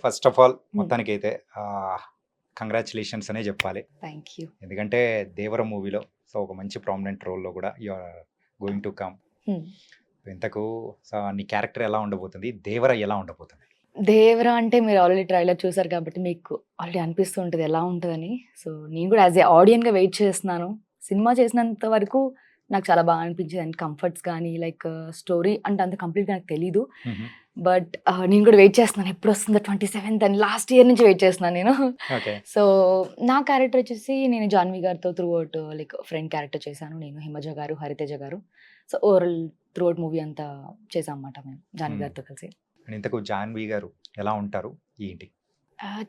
First of all మొత్తానికైతే congratulations అనే చెప్పాలి. Thank you. ఎందుకంటే 'దేవర' మూవీలో సో ఒక మంచి ప్రామినెంట్ రోల్‌లో కూడా you are going to come. ఇంతకు నీ క్యారెక్టర్ ఎలా ఉండబోతుంది? 'దేవర' ఎలా ఉండబోతుంది? 'దేవరా' అంటే మీరు ఆల్రెడీ ట్రైలర్ చూసారు కాబట్టి మీకు ఆల్రెడీ అనిపిస్తూ ఉంటది ఎలా ఉంటదని. సో, నేను కూడా యాస్ ఎ ఆడియన్‌గా వెయిట్ చేస్తున్నాను. సినిమా చేసినంత వరకు నాకు చాలా బాగా అనిపించింది. అండ్ కంఫర్ట్స్ గానీ, లైక్ స్టోరీ అంటే అంత కంప్లీట్‌గా నాకు తెలీదు. హుహు. బట్ నేను కూడా వెయిట్ చేస్తున్నాను. ఎప్పుడొస్తుందో 27th అని లాస్ట్ ఇయర్ నుంచి వెయిట్ చేస్తున్నాను నేను. ఓకే. సో, నా క్యారెక్టర్ వచ్చేసి నేను జాన్వి గారితో through out like friend character చేశాను. నేను, హిమజ గారు, హరితేజ గారు. So, overall through out movie అంతా చేశాం అన్నమాట మేము జాన్వి గారితో కలిసి. అండ్ ఇంతకు 'జాన్వి' గారు ఎలా ఉంటారు? ఏంటి?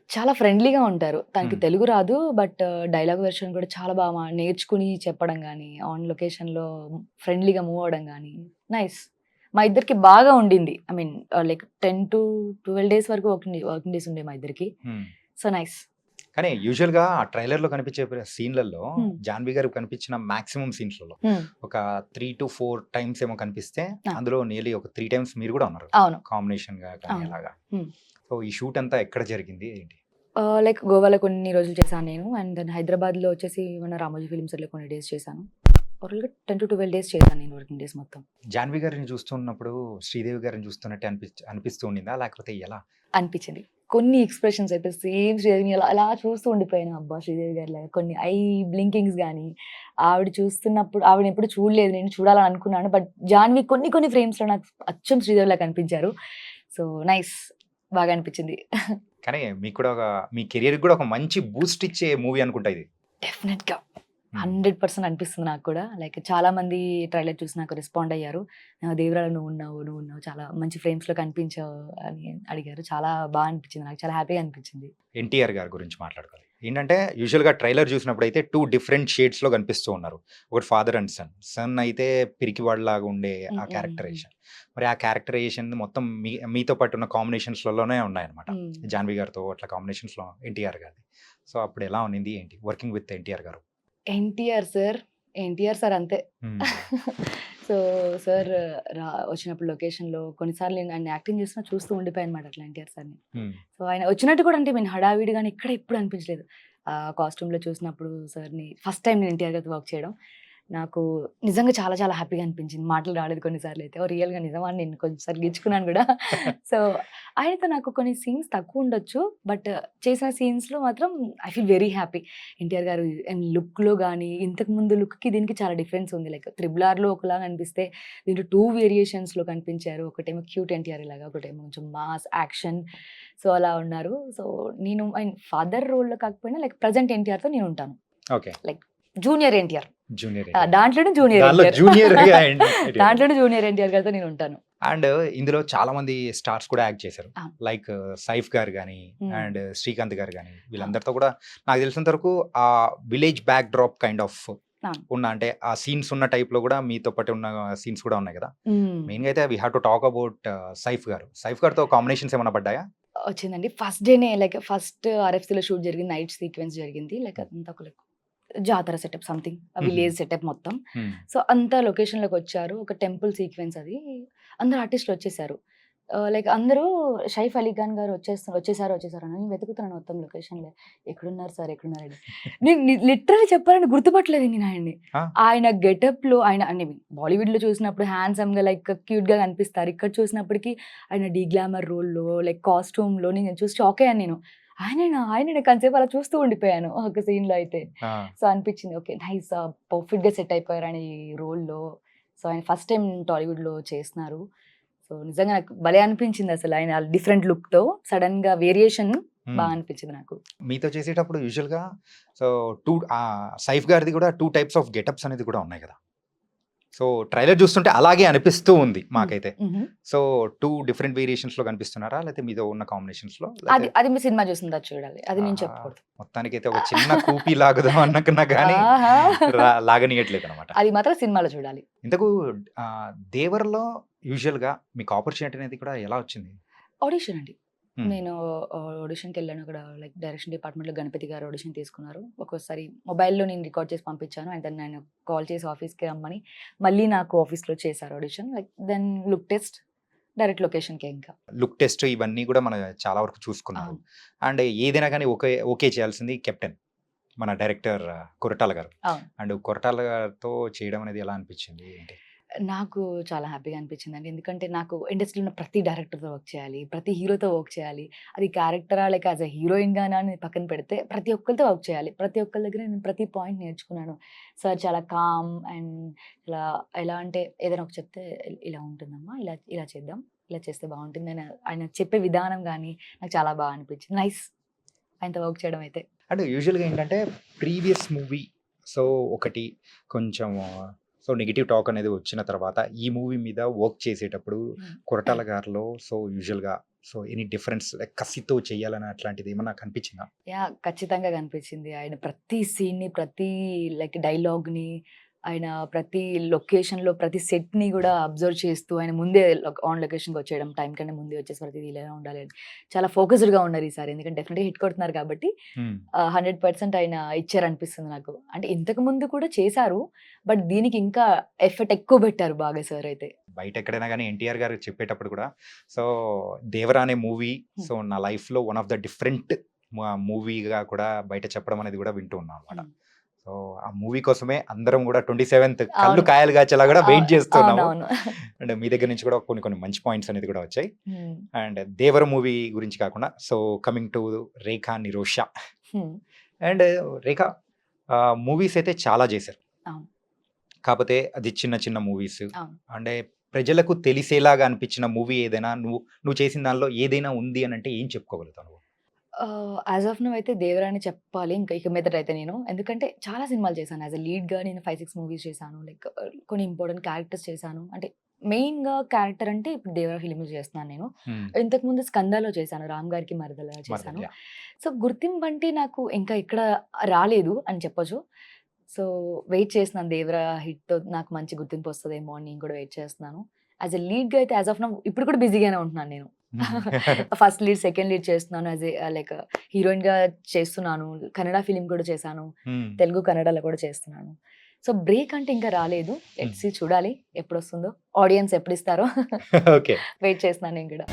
చాలా ఫ్రెండ్లీగా ఉంటారు. తనకి హ్మ్. తెలుగు రాదు. బట్ డైలాగ్ వెర్షన్ కూడా చాలా బాగా నేర్చుకుని చెప్పడం గానీ, ఆన్ లొకేషన్‌లో ఫ్రెండ్లీగా మూవ్ అవ్వడం గానీ, నైస్. మా ఇద్దరికి బాగా ఉండింది. ఐ మీన్ లైక్ 10-12 డేస్ వరకు వర్కింగ్ డేస్ ఉండే మా ఇద్దరికి. హ్మ్. So, nice. కానీ యూజువల్‌గా ఆ ట్రైలర్‌లో కనిపించే సీన్‌లలో హ్మ్. 'జాన్వి' గారు కనిపించిన మాక్సిమం సీన్స్‌లలో హ్మ్. ఒక 3-4 టైమ్స్ ఏమో కనిపిస్తే ఆ! అందులో నియర్లీ ఒక 3 టైమ్స్ మీరు కూడా ఉన్నారు. అవును. కాంబినేషన్‌గా కానీ అవును. అలాగా. హ్మ్. సో ఈ షూట్ అంతా ఎక్కడ జరిగింది? ఏంటి? లైక్ గోవాలో కొన్ని రోజులు చేశాను నేను. అండ్ దెన్ హైదరాబాద్‌లో వచ్చేసి మన రామోజీ ఫిల్మ్ సిటీలో కొన్ని డేస్ చేశాను. ఓవరాల్‌గా 10-12 డేస్ చేశాను నేను వర్కింగ్ డేస్ మొత్తం. 'జాన్వి' గారిని చూస్తున్నప్పుడు 'శ్రీదేవి' గారిని చూస్తున్నట్టే అనిపిస్తూ ఉండిందా? లేకపోతే ఎలా? అనిపించింది. కొన్ని ఎక్స్‌ప్రెషన్స్ అయితే సేమ్ శ్రీదేవిని అలా అలా చూస్తూ ఉండిపోయాను. అబ్బా! శ్రీదేవి గారిలాగా కొన్ని ఐ బ్లింకింగ్స్ గాని, ఆవిడ చూస్తున్నప్పుడు ఆవిడనెప్పుడు చూడలేదు. నేను చూడాలని అనుకున్నాను. బట్ జాన్వి కొన్ని కొన్ని ఫ్రేమ్స్‌లో నాకు అచ్చం శ్రీదేవిలా కనిపించారు. So, nice. బాగా అనిపించింది. కానీ మీకు కూడా మీ కెరియర్‌కి కూడా ఒక మంచి బూస్ట్ ఇచ్చే మూవీ అనుకుంటా ఇది. డెఫినెట్‌గా. హ్మ్. 100% అనిపిస్తుంది నాకు కూడా. లైక్ చాలామంది ట్రైలర్ చూసి నాకు రెస్పాండ్ అయ్యారు. "దేవరాలో నువ్వున్నావు. చాలా మంచి ఫ్రేమ్స్‌లో కనిపించావు" అని అడిగారు. చాలా అనిపించింది. నాకు చాలా హ్యాపీగా అనిపించింది. 'ఎన్టీఆర్' గారి గురించి మాట్లాడుకోవాలి. ఏంటంటే యూజువల్‌గా ట్రైలర్ చూసినప్పుడైతే 2 డిఫరెంట్ షేడ్స్‌లో కనిపిస్తూ ఉన్నారు. ఒకటి ఫాదర్ అండ్ సన్. సన్ అయితే పిరికివాడిలాగా ఉండే హ్మ్. ఆ హ్మ్. హ్మ్. క్యారెక్టరైజేషన్. మరి ఆ క్యారెక్టరైజేషన్ మొత్తం మీతో పాటు ఉన్న కాంబినేషన్స్‌లలోనే ఉన్నాయన్నమాట. హ్మ్. 'జాన్వి' గారితో అట్లా కాంబినేషన్స్‌లో 'ఎన్టీఆర్' గారిది. సో అప్పుడు ఎలా ఉన్నింది? ఏంటి? వర్కింగ్ విత్ 'ఎన్టీఆర్' గారు. ఎన్టీఆర్ సార్ అంతే. హ్మ్. సో, సార్ వచ్చినప్పుడు లొకేషన్‌లో కొన్నిసార్లు నేను ఆయన యాక్టింగ్ చేస్తున్నా చూస్తూ ఉండిపోయానన్నమాట అట్లా ఎన్టీఆర్ సార్‌ని. హ్మ్. సో, ఆయన వచ్చినట్టు కూడా అంటే మీన్ హడావిడి గాని ఎక్కడ ఎప్పుడు అనిపించలేదు. కాస్ట్యూమ్‌లో చూసినప్పుడు సార్‌ని ఫస్ట్ టైమ్ నేను ఎన్టీఆర్ గారితో వర్క్ చేయడం. నాకు నిజంగా చాలా చాలా హ్యాపీగా అనిపించింది. మాటలు రాలేదు కొన్ని సార్లయితే. ఓహ్! రియల్‌గా నిజమా అని నేను కొంచెం సార్లు గిచ్చుకున్నాను గూడా. సో, ఆయనతో నాకు కొన్ని సీన్స్ తక్కువుండొచ్చు. బట్ చేసిన సీన్స్‌లో మాత్రం I feel very happy. NTR గారు అండ్ లుక్‌లో గాని, ఇంతకుముందు లుక్‌కి దీనికి చాలా డిఫరెన్స్ ఉంది. లైక్ 'త్రిబుల్ ఆర్‌లో' ఒకలాగా అనిపిస్తే దీంట్లో 2 వేరియేషన్స్‌లో కనిపించారు. ఒకటేమో క్యూట్ ఎన్టీఆర్ లాగా, ఒకటేమో కొంచెం మాస్ యాక్షన్. సో, అలా ఉన్నారు. సో, నేను ఫాదర్ రోల్‌లో కాకపోయినా లైక్ ప్రెజెంట్ ఎన్టీఆర్‌తో నేనుంటాను. Okay. Like junior NTR. Junior 'NTR.' దాంట్లోనే జూనియర్ దానిలో ఎన్టీఆర్. జూనియర్‌గా 'ఎన్టీఆర్.' దాంట్లోనే జూనియర్ ఎన్టీఆర్ గారితో నేనుంటాను. అండ్ ఇందులో చాలా మంది స్టార్స్ కూడా యాక్ట్ చేశారు. ఆ! లైక్ 'సైఫ్' గారు గాని, హ్మ్. అండ్ 'శ్రీకాంత్' గారు గాని ఆ! వీళ్ళందరితో కూడా నాకు తెలిసినంత వరకు ఆ village back drop kind of అవును. ఉన్న అంటే ఆ సీన్స్ ఉన్న టైప్‌లో కూడా మీతో పాటు ఉన్న సీన్స్ కూడా ఉన్నాయి కదా! హ్మ్. మెయిన్‌గా అయితే we have to talk about 'Saif' గారు. 'సైఫ్' గారితో కాంబినేషన్స్ ఏమన్నా పడ్డాయా? వచ్చిందండి. ఫస్ట్ డేనే లైక్ ఫస్ట్ ఆర్ఎఫ్‌సీలో షూట్ జరిగింది. నైట్ సీక్వెన్స్ జరిగింది. లైక్ అదంతా ఒక లైక్ జాతర సెటప్ సంథింగ్. హుహు. విలేజ్ సెటప్ మొత్తం. హ్మ్. సో, అంతా లొకేషన్‌లోకొచ్చారు. ఒక టెంపుల్ సీక్వెన్స్ అది. అందరూ ఆర్టిస్ట్‌లొచ్చేసారు. లైక్ అందరూ సైఫ్ అలీ ఖాన్ గారు వచ్చేసారు అని నేను వెతుకుతున్నాను మొత్తం లొకేషన్‌లో. ఎక్కడున్నారు సార్? ఎక్కడున్నారని. నేను లిటరల్లీ చెప్పాలంటే గుర్తుపట్టలేదు నేను ఆయన్ని. ఆ! ఆయన గెటప్‌లో ఆయన అంటే బాలీవుడ్‌లో చూసినప్పుడు హ్యాండ్సమ్‌గా లైక్ క్యూట్‌గా కనిపిస్తారు. ఇక్కడ చూసినప్పటికి ఆయన డీగ్లామర్ రోల్‌లో లైక్ కాస్ట్యూమ్‌లో నేను చూసి షాక్ అయ్యాను నేను. ఆయనేనా కాసేపు అలా చూస్తూ ఉండిపోయాను ఒక సీన్‌లో అయితే. ఆ! సో, అనిపించింది ఓకే. నైస్ పర్ఫెక్ట్‌గా సెట్ అయిపోయారు ఆయన ఈ రోల్‌లో. సో, ఆయన ఫస్ట్ టైమ్ టాలీవుడ్‌లో చేస్తున్నారు. సో, నిజంగా నాకు భలే అనిపించిందసలు ఆయన డిఫరెంట్ లుక్‌తో సడెన్‌గా వేరియేషన్ హ్మ్. అనిపించింది నాకు. మీతో చేసేటప్పుడు యూజువల్‌గా సో 'సైఫ్' గారిది కూడా 2 టైప్స్ ఆఫ్ గెటప్స్ అనేది కూడా ఉన్నాయి కదా! సో ట్రైలర్ చూస్తుంటే అలాగే అనిపిస్తూ ఉంది హ్మ్. మాకైతే. హుహు. సో 2 డిఫరెంట్ వేరియేషన్స్‌లో కనిపిస్తున్నారా? లేతే మీతో ఉన్న కాంబినేషన్స్‌లో? అది లేతే అది మీ సినిమా చూసిన తర్వాత చూడాలి. అది నేను ఆహా! చెప్పకూడదు. మొత్తానికైతే ఒక చిన్న కూపీ లాగుదాం అనుకున్నా గానీ ఆహా! లాగనీయట్లేదనమాట. అది మాత్రం సినిమాలో చూడాలి. ఇంతకు 'దేవర'లో యూజువల్‌గా మీకు ఆపర్చునిటీ అనేది కూడా ఎలా వచ్చింది? ఆడిషన్ అండి. హ్మ్. నేను ఆడిషన్‌కెళ్ళాను. అక్కడ లైక్ డైరెక్షన్ డిపార్ట్మెంట్‌లో గణపతి గారు ఆడిషన్ తీసుకున్నారు. ఒక్కోసారి మొబైల్‌లో నేను రికార్డ్ చేసి పంపించాను. అండ్ దెన్ ఆయన కాల్ చేసి ఆఫీస్‌కి రమ్మని మళ్ళీ నాకు ఆఫీస్‌లో చేశారు audition. Like then look test. Direct లొకేషన్‌కే ఇంకా. లుక్ టెస్ట్ ఇవన్నీ కూడా మనం చాలా వరకు చూసుకున్నారు. అవును. అండ్ ఏదైనా కానీ ఓకే చేయాల్సింది కెప్టెన్. మన డైరెక్టర్ కొరటాల గారు. అవును. అండ్ కొరటాల గారితో చేయడం అనేది ఎలా అనిపించింది? ఏంటి? నాకు చాలా హ్యాపీగా అనిపించిందండి. ఎందుకంటే నాకు ఇండస్ట్రీలో ఉన్న ప్రతి డైరెక్టర్‌తో వర్క్ చేయాలి. ప్రతి హీరోతో వర్క్ చేయాలి. అది క్యారెక్టరా లేక యాస్ ఎ హీరోయిన్‌గానా అని పక్కన పెడితే ప్రతి ఒక్కరితో వర్క్ చేయాలి. ప్రతి ఒక్కళ్ళ దగ్గర నేను ప్రతి పాయింట్ నేర్చుకున్నాను. సార్ చాలా కామ్ అండ్ ఇలా ఎలా అంటే ఏదైనా ఒకటి చెప్తే ఇలా ఉంటుందమ్మా. ఇలా ఇలా చేద్దాం. ఇలా చేస్తే బావుంటుంది అని ఆయన చెప్పే విధానం గాని నాకు చాలా బాగా అనిపించింది. నైస్ ఆయనతో వర్క్ చేయడం అయితే. అంటే యూజువల్‌గా ఏంటంటే ప్రీవియస్ మూవీ సో ఒకటి కొంచెం సో నెగెటివ్ టాక్ అనేది వచ్చిన తర్వాత ఈ మూవీ మీద వర్క్ చేసేటప్పుడు కొరటాల గారిలో సో యూజువల్‌గా సో ఎనీ డిఫరెన్స్ లైక్ కసితో చేయాలని అట్లాంటిది ఏమన్నా కనిపించిందా? యాహ్! ఖచ్చితంగా కనిపించింది. ఆయన ప్రతి సీన్‌ని, ప్రతి లైక్ డైలాగ్‌ని, ఆయన ప్రతి లొకేషన్‌లో ప్రతి సెట్‌ని గూడా అబ్జర్వ్ చేస్తూ ఆయన ముందే ఆన్ లొకేషన్‌కి వచ్చేయడం. టైం కన్నా ముందే వచ్చేసి ప్రతిది ఇలా ఉండాలి అని. చాలా ఫోకస్డ్‌గా ఉన్నారు ఈసారి. ఎందుకంటే డెఫినెట్‌గా హిట్ కొడుతున్నారు కాబట్టి 100% ఆయన ఇచ్చారనిపిస్తుంది నాకు. అంటే ఇంతకు ముందు కూడా చేశారు. బట్ దీనికి ఇంకా ఎఫర్ట్ ఎక్కువ పెట్టారు బాగా సార్ అయితే. బయట ఎక్కడైనా గానీ ఎన్టీఆర్ గారు చెప్పేటప్పుడు కూడా సో 'దేవరా' అనే మూవీ సో నా లైఫ్‌లో వన్ ఆఫ్ ద డిఫరెంట్ మూవీగా కూడా బయట చెప్పడం అనేది కూడా వింటూ ఉన్నాం అన్నమాట. హ్మ్. సో ఆ మూవీ కోసమే అందరం కూడా 27th కళ్ళు అవును. కాయలు కాచేలా కూడా వెయిట్ చేస్తున్నాము. అవునవును. అండ్ మీ దగ్గర నుంచి కూడా కొన్ని మంచి పాయింట్స్ అనేది కూడా వచ్చాయి. హ్మ్. అండ్ 'దేవర' మూవీ గురించి కాకుండా సో కమింగ్ టు 'రేఖా నిరోష' హ్మ్. అండ్ 'రేఖ' మూవీస్ అయితే చాలా చేశారు. అవును. కాకపోతే అది చిన్న మూవీస్. అవును. అంటే ప్రజలకు తెలిసేలాగా అనిపించిన మూవీ ఏదైనా నువ్వు చేసిన దానిలో ఏదైనా ఉంది అనంటే ఏం చెప్పుకోగలుగుతావు నువ్వు? యాజ్ ఆఫ్ నౌ అయితే 'దేవరా' అని చెప్పాలి. ఇంకా ఇక మీదటైతే నేను. ఎందుకంటే చాలా సినిమాలు చేశాను. యాస్ ఎ లీడ్‌గా నేను 5, 6 మూవీస్ చేశాను. లైక్ కొన్ని ఇంపార్టెంట్ క్యారెక్టర్స్ చేశాను. అంటే మెయిన్‌గా క్యారెక్టర్ అంటే ఇప్పుడు 'దేవరా' ఫిల్మ్‌లో చేస్తున్నాను నేను. హ్మ్. ఇంతకుముందు 'స్కందాలో' చేశాను. రామ్ గారికి మరదలా చేశాను. మరదలు. సో, గుర్తింపు అంటే నాకు ఇంకా ఎక్కడ రాలేదు అని చెప్పొచ్చు. సో, వెయిట్ చేస్తున్నాను 'దేవరా' హిట్‌తో నాకు మంచి గుర్తింపు వస్తదేమో అని నేను కూడా వెయిట్ చేస్తున్నాను. యాస్ ఎ లీడ్‌గా అయితే యాజ్ ఆఫ్ నౌ ఇప్పుడు కూడా బిజీగానే ఉంటున్నాను నేను. ఫస్ట్ లీడ్, సెకండ్ లీడ్ చేస్తున్నాను. యాస్ ఎ లైక్ హీరోయిన్‌గా చేస్తున్నాను. కన్నడ ఫిల్మ్ కూడా చేశాను. హ్మ్. తెలుగు, కన్నడలో కూడా చేస్తున్నాను. సో, బ్రేక్ అంటే ఇంకా రాలేదు. లెట్స్ సీ చూడాలి ఎప్పుడొస్తుందో. ఆడియన్స్ ఎప్పుడిస్తారో ఓకే. వెయిట్ చేస్తున్నాను నేను కూడా.